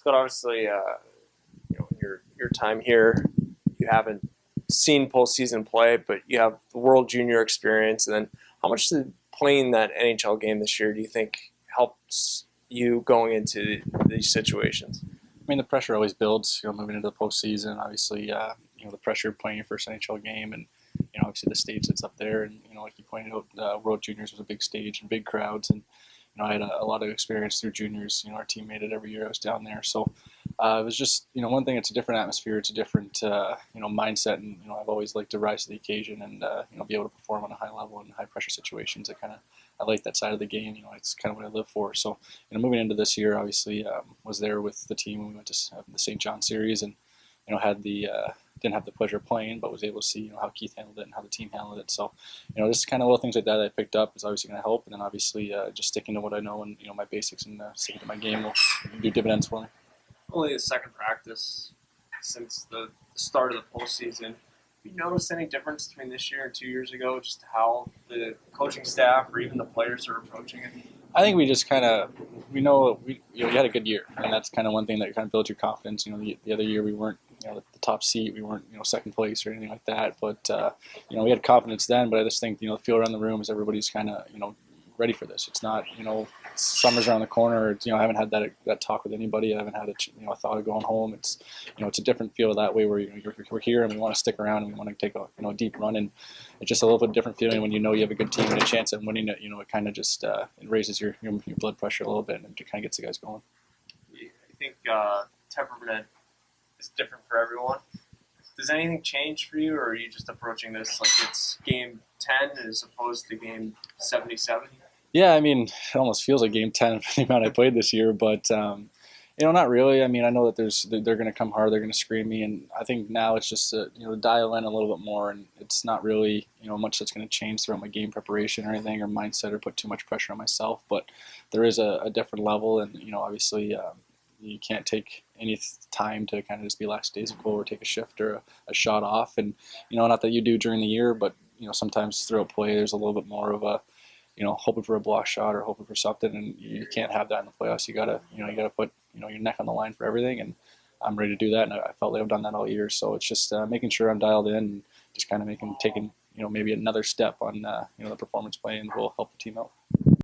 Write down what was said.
Scott, obviously, in your time here, you haven't seen postseason play, but you have the World Junior experience. And then, how much did playing that NHL game this year do you think helps you going into these situations? I mean, the pressure always builds, moving into the postseason. Obviously, the pressure of playing your first NHL game, and obviously the stage that's up there, and like you pointed out, World Juniors was a big stage and big crowds, and I had a lot of experience through juniors. Our team made it every year I was down there, so it was just one thing. It's a different atmosphere, it's a different mindset, and I've always liked to rise to the occasion and be able to perform on a high level in high pressure situations. I like that side of the game. It's kind of what I live for. So moving into this year, obviously was there with the team when we went to the St. John series, and had the didn't have the pleasure of playing, but was able to see how Keith handled it and how the team handled it. So just kind of little things like that I picked up is obviously going to help, and then obviously just sticking to what I know and my basics and sticking to my game will do dividends for me. Only the second practice since the start of the postseason. Have you noticed any difference between this year and 2 years ago, just how the coaching staff or even the players are approaching it? I think we just kind of we know we had a good year, and that's kind of one thing that kind of builds your confidence. The other year we weren't the top seed, we weren't second place or anything like that, but we had confidence then. But I just think the feel around the room is everybody's kind of ready for this. It's not summer's around the corner. I haven't had that talk with anybody. I haven't had a thought of going home. It's it's a different feel that way where we're here and we want to stick around and we want to take a deep run, and it's just a little bit different feeling when you have a good team and a chance at winning it. It kind of just it raises your blood pressure a little bit and it kind of gets the guys going. I think temperament is different for everyone. Does anything change for you, or are you just approaching this like it's game 10 as opposed to game 77? Yeah, I mean, it almost feels like game 10 for the amount I played this year, but not really. I mean, I know that they're going to come hard, they're going to scream me, and I think now it's just to dial in a little bit more, and it's not really much that's going to change throughout my game preparation or anything or mindset or put too much pressure on myself. But there is a different level, and obviously you can't take any time to kind of just be lackadaisical or take a shift or a shot off, and not that you do during the year, but sometimes throughout play there's a little bit more of a hoping for a block shot or hoping for something, and you can't have that in the playoffs. You gotta put your neck on the line for everything, and I'm ready to do that, and I felt like I've done that all year. So it's just making sure I'm dialed in, and just kind of taking maybe another step on the performance play, and will help the team out.